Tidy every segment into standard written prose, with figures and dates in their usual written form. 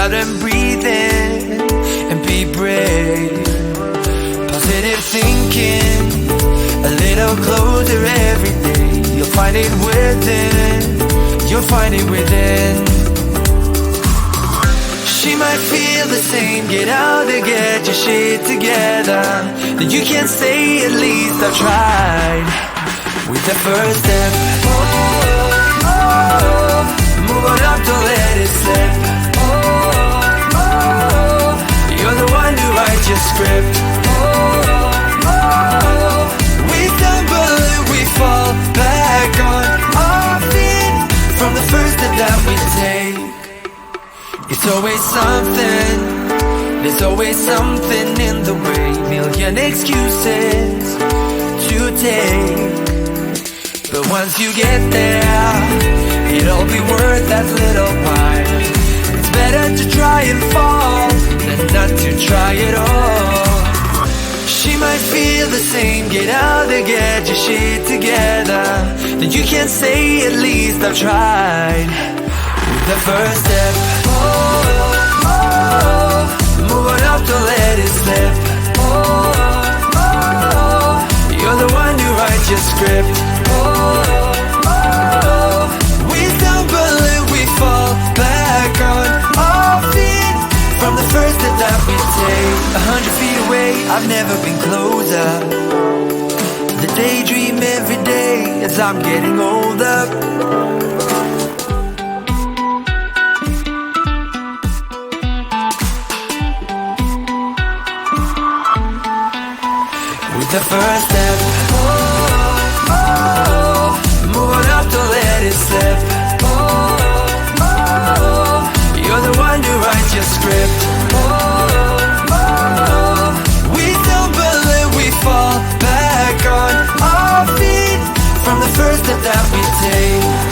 out and breathe in and be brave. Positive thinking, a little closer every day. You'll find it within, you'll find it within. She might feel the same, get out there, get your shit together. Then you can say at least I've tried. With the first step, oh, oh, oh, move on up, don't let it slip. Oh, oh, you're the one who writes your script. Oh, oh, we stumble and we fall back on our feet from the first step that we take. It's always something, there's always something in the way. Million excuses to take, but once you get there, it'll be worth that little while. It's better to try and fall than not to try at all. She might feel the same, get out there, get your shit together. Then you can say at least I've tried. With the first step, oh, oh, oh, move on up, don't let it slip. Oh, oh, you're the one who writes your script. Oh, oh, we stumble and we fall back on our feet from the first step that we take. 100 feet away, I've never been closer. The daydream every day as I'm getting older. With the first step, oh, oh, move on up, don't let it slip. Oh, oh, you're the one who writes your script. Oh, oh, we stumble and we fall back on our feet from the first step that we take.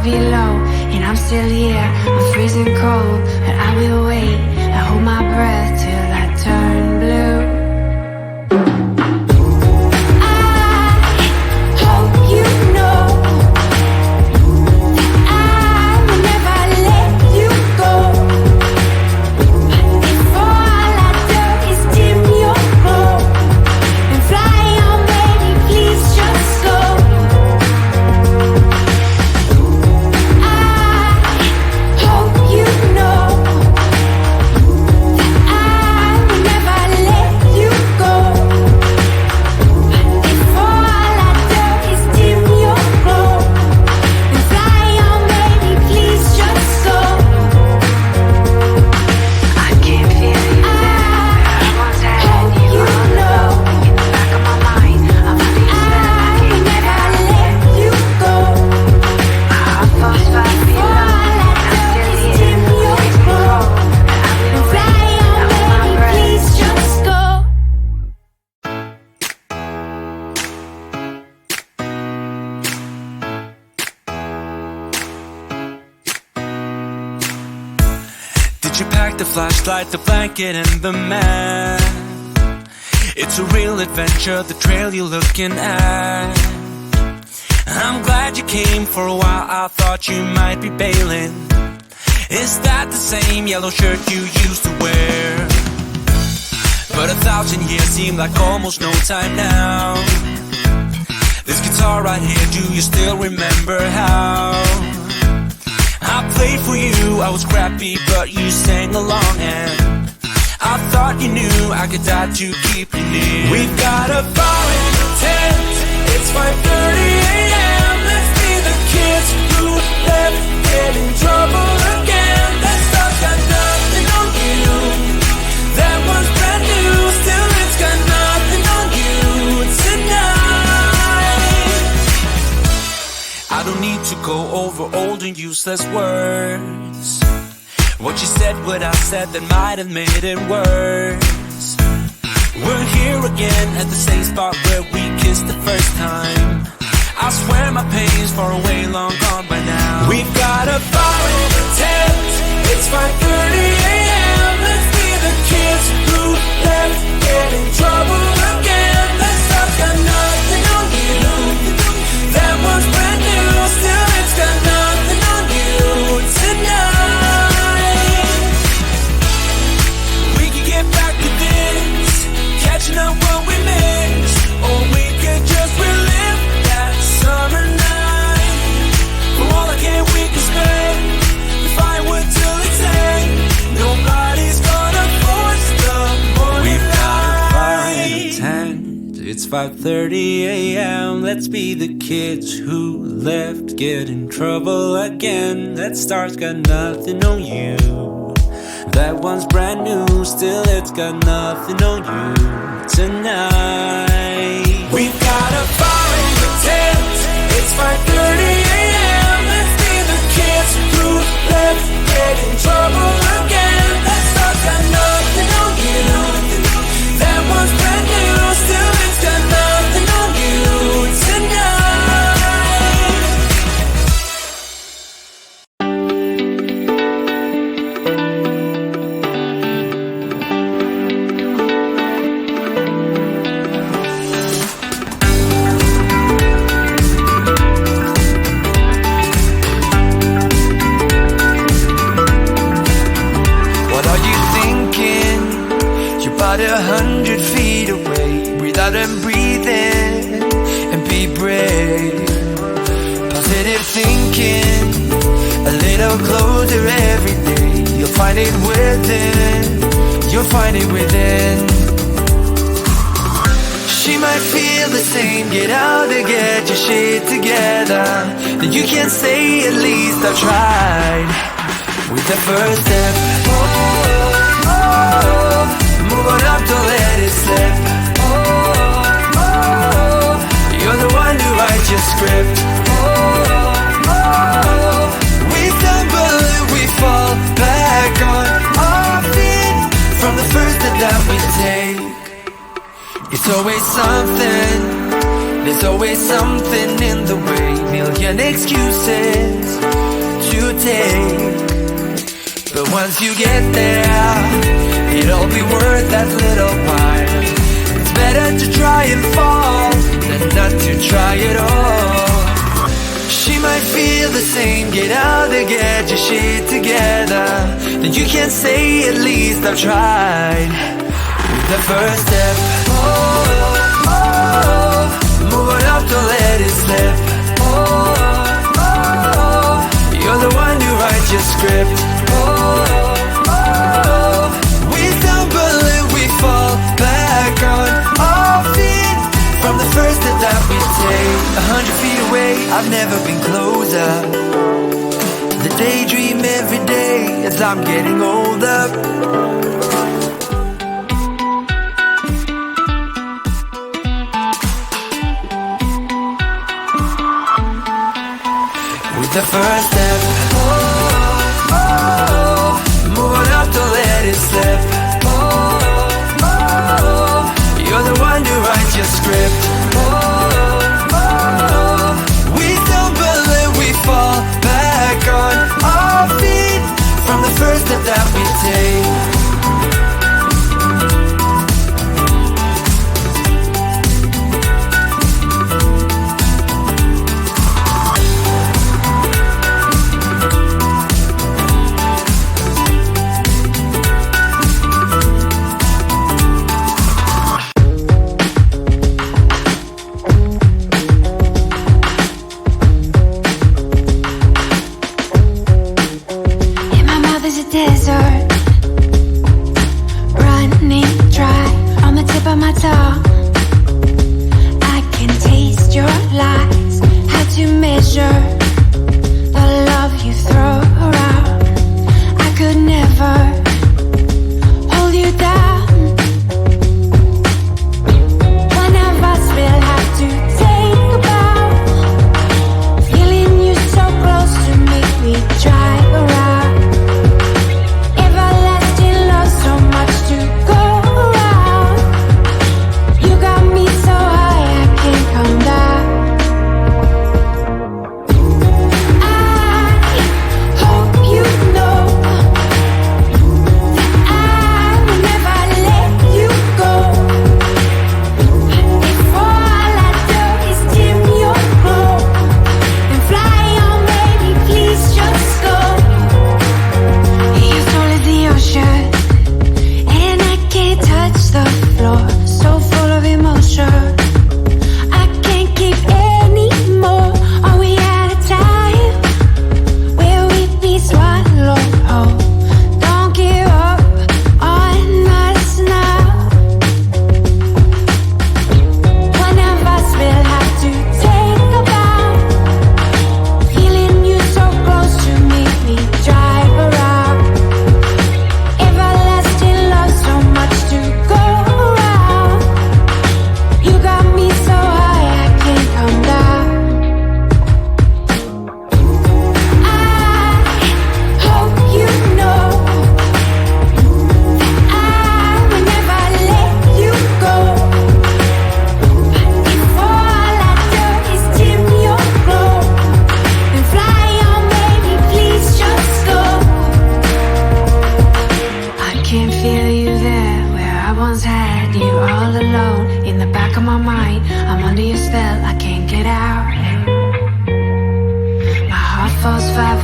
below, and I'm still here. I'm freezing cold, but I will wait. I hold my breath till I turn blue. Did you pack the flashlight, the blanket, and the map? It's a real adventure, the trail you're looking at. I'm glad you came. For a while I thought you might be bailing. Is that the same yellow shirt you used to wear? But 1,000 years seem like almost no time now. This guitar right here, do you still remember how I played for you? I was scrappy, but you sang along, and I thought you knew I could die to keep you near. We've got a fire in the tent. It's 5:30 a.m. Let's be the kids who left, get in trouble again. That stuff's got nothing on you. That one's brand new, still it's got nothing on you tonight. I don't need to go over old and useless words. What you said, what I said, that might have made it worse. We're here again at the same spot where we kissed the first time. I swear my pain's far away, long gone by now. We've got a fire in the tent. It's 5:30 a.m. Let's be the kids who left, get in trouble again. That stuff's got nothing on you. That one's brand new, still it's got nothing on you tonight. We could get back to this, catching up what we missed, or we could just relive that summer night. For all I care, we can spend the firewood till it's end. Nobody's gonna force the morning. We've got a fire in a tent. It's 5:30 a.m. Let's be the kids who left, get in trouble again. That star's got nothing on you. That one's brand new, still it's got nothing on you tonight. We've got a fire in the tent. It's 5:30 a.m. Let's be the kids who left, get in trouble again. That stuff's got nothing on you. That one's brand new, still it's got nothing on you tonight. What are you thinking? You're about 100 feet away. Breathe out and breathe in, and be brave. Positive thinking, a little closer every day. You'll find it within, you'll find it within. She might feel the same, get out and get your shit together. Then you can say, at least I've tried. With the first step, move on up, don't let it slip. You're the one who writes your script. We stumble and we fall back on our feet from the first step that we take. It's always something, there's always something in the way. Million excuses to take, but once you get there, it'll be worth that little while. It's better to try and fall than not to try at all. She might feel the same, get out and get your shit together. Then you can say, at least I've tried. With the first step, move on up, don't let it slip. You're the one who writes your script. We stumble and we fall back on our feet from the first step that we take. 100 feet away, I've never been closer. The daydream every day as I'm getting older. With the first step, move on up, don't let it slip. You're the one who writes your script. We stumble and we fall back on our feet from the first step that we take.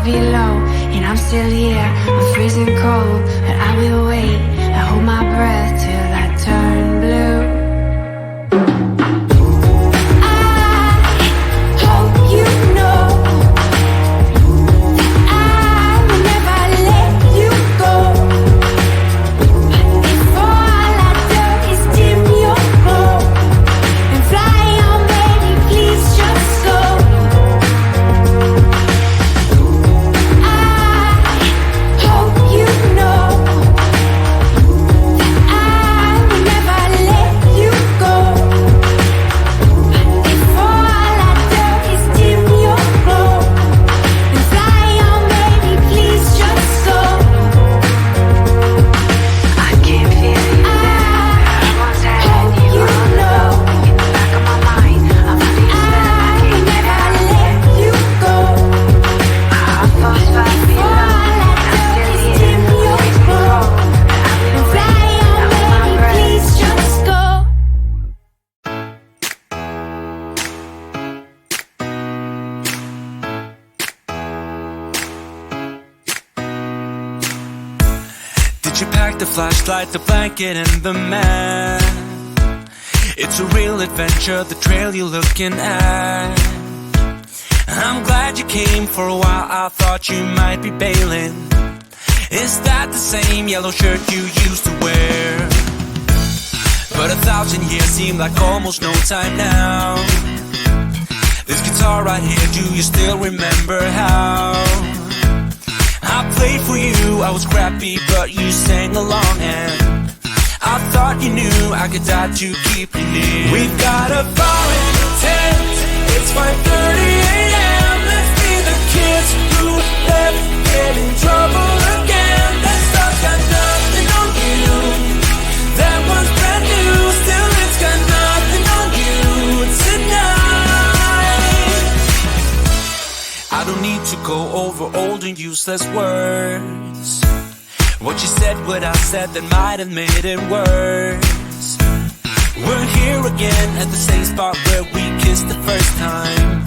below, and I'm still here. I'm freezing cold, but I will wait. I hold my breath till I turn blue. I hope you know that I will never let you go. If all I do is dim your glow and fly on, baby, please just go. I hope you know that I will never let you go. If all I do is dim your glow and fly on, baby, please just go. I keep feeling you there. Once I had you all in the back of my mind, I'm feeling I will never let you go. My heart falls far below, and I'm still here. Freezing cold, but I will wait. I hold my breath. Please just go. Did you pack the flashlight, the blanket, and the map? It's a real adventure, the trail you're looking at. I'm glad you came. For a while I thought you might be bailing. Is that the same yellow shirt you used to wear? But 1,000 years seem like almost no time now. This guitar right here, do you still remember how I played for you? I was crappy, but you sang along, and I thought you knew I could die to keep you near. We've got a fire in the tent. It's 5:30 a.m. Let's be the kids who left, get in trouble again. That stuff got nothing on you. That one's brand new. Still, it's got nothing on you tonight. I don't need to go over old and useless words. What you said, what I said, that might have made it worse. We're here again at the same spot where we kissed the first time.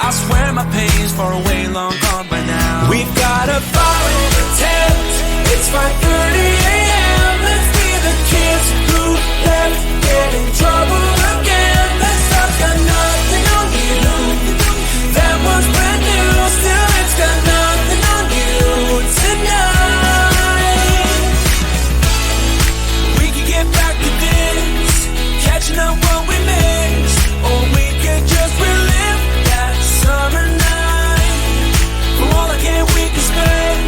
I swear my pain's far away, long gone by now. We've got a fire in the tent. It's 5:30 a.m. Let's be the kids who left, get in trouble again. That stuff's got nothing on you. That one's brand new. Still, it's got nothing on you tonight. We could get back to this, catching up what we missed, or we could just relive that summer night. From all I can, we can spend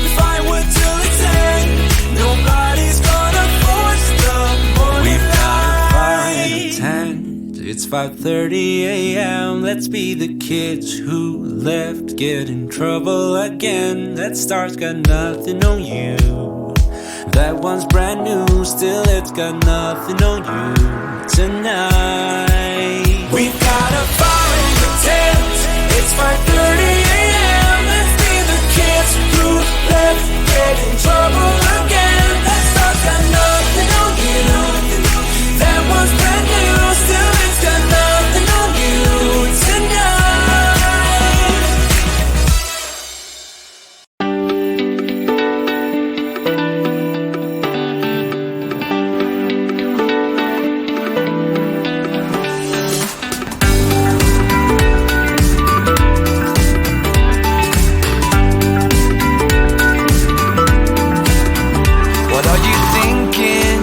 the firewood till it's end. Nobody's gonna force the morning. We've got a fire in the tent. It's 5:30 a.m. Let's be the kids who left, get in trouble again. That star's got nothing on you. That one's brand new. Still, it's got nothing on you tonight. We've got a fire in the tent. It's 5:30 a.m. Let's be the kids who left, get in trouble again. That star's got nothing on you. That one's brand new. Still, it's got nothing on you tonight. What are you thinking?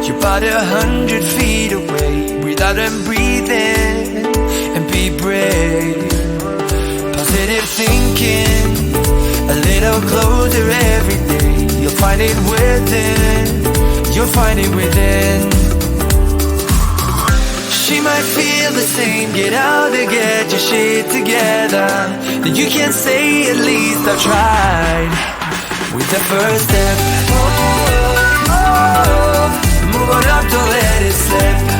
You're about 100 feet away. Breathe out and breathe in, and be brave. Positive thinking, a little closer every day. You'll find it within. You'll find it within. She might feel the same. Get out and get your shit together. Then you can say, at least I tried. With the first step, move on up, don't let it slip.